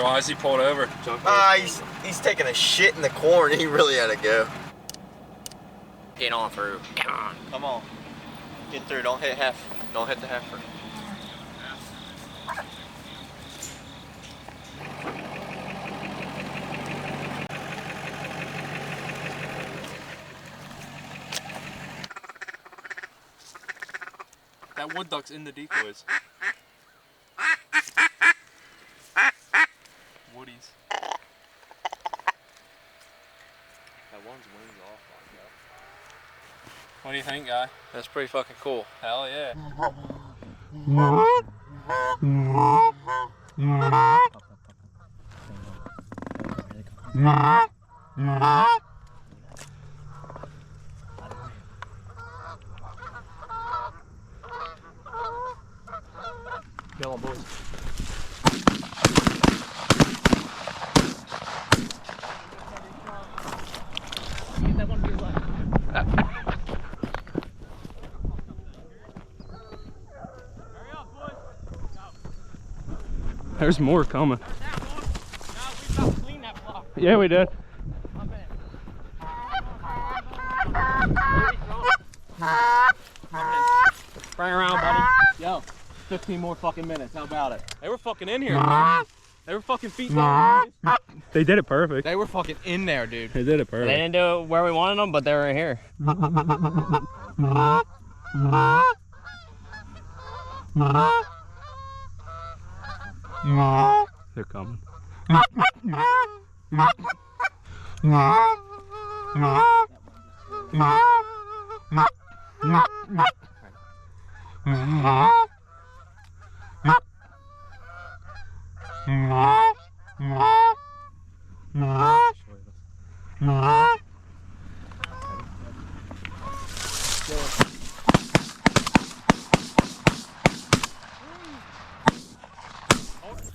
Why is he pulled over? He's taking a shit in the corn. He really had to go. Get on through. Come on. Come on. Get through. Don't hit half. Don't hit the heifer. That wood duck's in the decoys. Woodies. That one's wings off like that. What do you think, guy? That's pretty fucking cool. Hell yeah. Kill 'em, boys. There's more coming. Yeah, we did. Bring around, buddy. Yo, 15 more fucking minutes. How about it? They were fucking in here. They were fucking feet down. They did it perfect. They were fucking in there, dude. They did it perfect. They didn't do it where we wanted them, but they were right here. They're coming.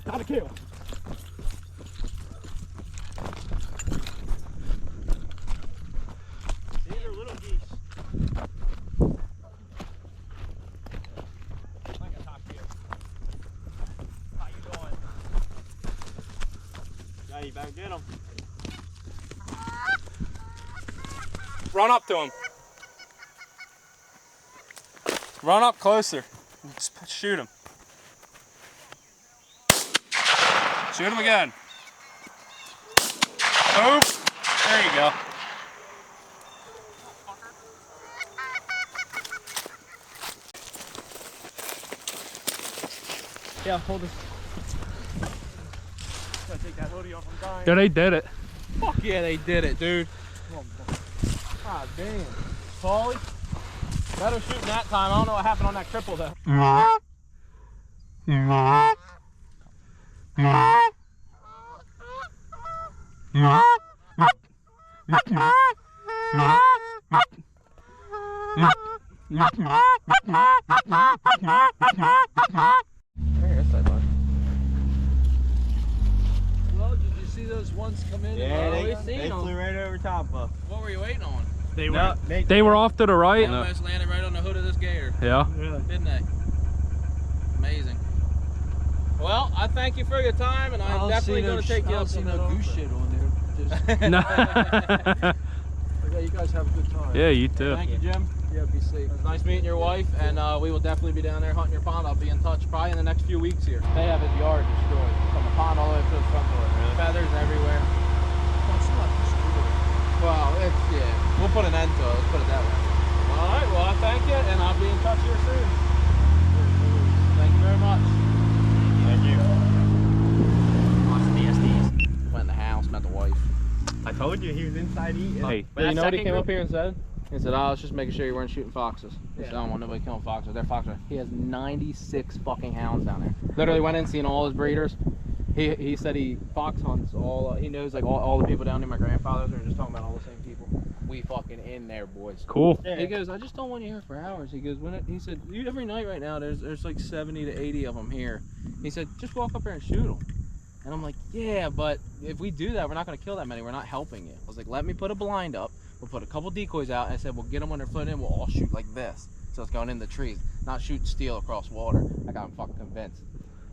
Got a kill. These are little geese. I can talk to you. How you doing? Yeah, you better get them. Run up to him. Run up closer. Just shoot him. Shoot him again. Oh, there you go. Yeah, hold this. Gotta take that hoodie off. I'm dying. Yeah, they did it. Fuck yeah, they did it, dude. God damn. Paulie, better shooting that time. I don't know what happened on that cripple though. Well, did you see those ones come in? Yeah, we they seen 'em. flew right over top of. What were you waiting on? They No, They were off to the right. They almost landed right on the hood of this gator, Yeah. didn't they? Amazing. Well, I thank you for your time, and I'm definitely going to take you up on that goose offer. shit on there. Just, No. yeah, you guys have a good time. Yeah, you too. Thank you, Jim. Yeah, be safe. It was nice meeting your wife, and we will definitely be down there hunting your pond. I'll be in touch probably in the next few weeks here. They have his yard destroyed from the pond all the way up to the front door. Really? Feathers everywhere. That's not destroyed. Well, yeah, we'll put an end to it. Let's put it that way. All right, well, I thank you, and I'll be in touch here soon. Thank you very much. Thank you. Lots of DSDs. Went in the house, met the wife. I told you he was inside eating. Hey, But you know what he came up here and said? He said, I was just making sure you weren't shooting foxes. He said, I don't want nobody killing foxes. They're foxes. He has 96 fucking hounds down there. Literally went in, seen all his breeders. He said he fox hunts all, he knows like all the people down there, my grandfathers, are just talking about all the same people. We fucking in there, boys. cool. Yeah. He goes, I just don't want you here for hours. He goes, he said, every night right now, there's like 70 to 80 of them here. He said, just walk up there and shoot them. And I'm like, yeah, but if we do that, we're not going to kill that many. We're not helping you. I was like, let me put a blind up. We'll put a couple decoys out. And I said, we'll get them when they're foot in. We'll all shoot like this. So it's going in the trees, not shoot steel across water. I got him fucking convinced.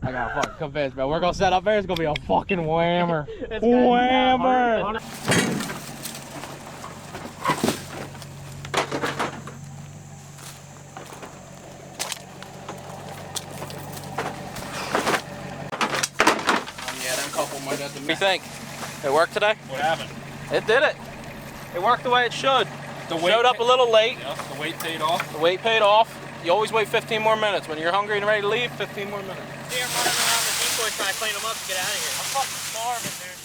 I got fucking convinced, bro. We're gonna set up there. It's gonna be a fucking whammer. Whammer. Yeah, them couple might have to. What do you think? It worked today? What happened? It did it. It worked the way it should. The weight Showed up a little late. Yeah, the weight paid off. The weight paid off. You always wait 15 more minutes. When you're hungry and ready to leave, 15 more minutes. See, I'm running around the decoy trying to clean them up to get out of here. I'm fucking starving, dude.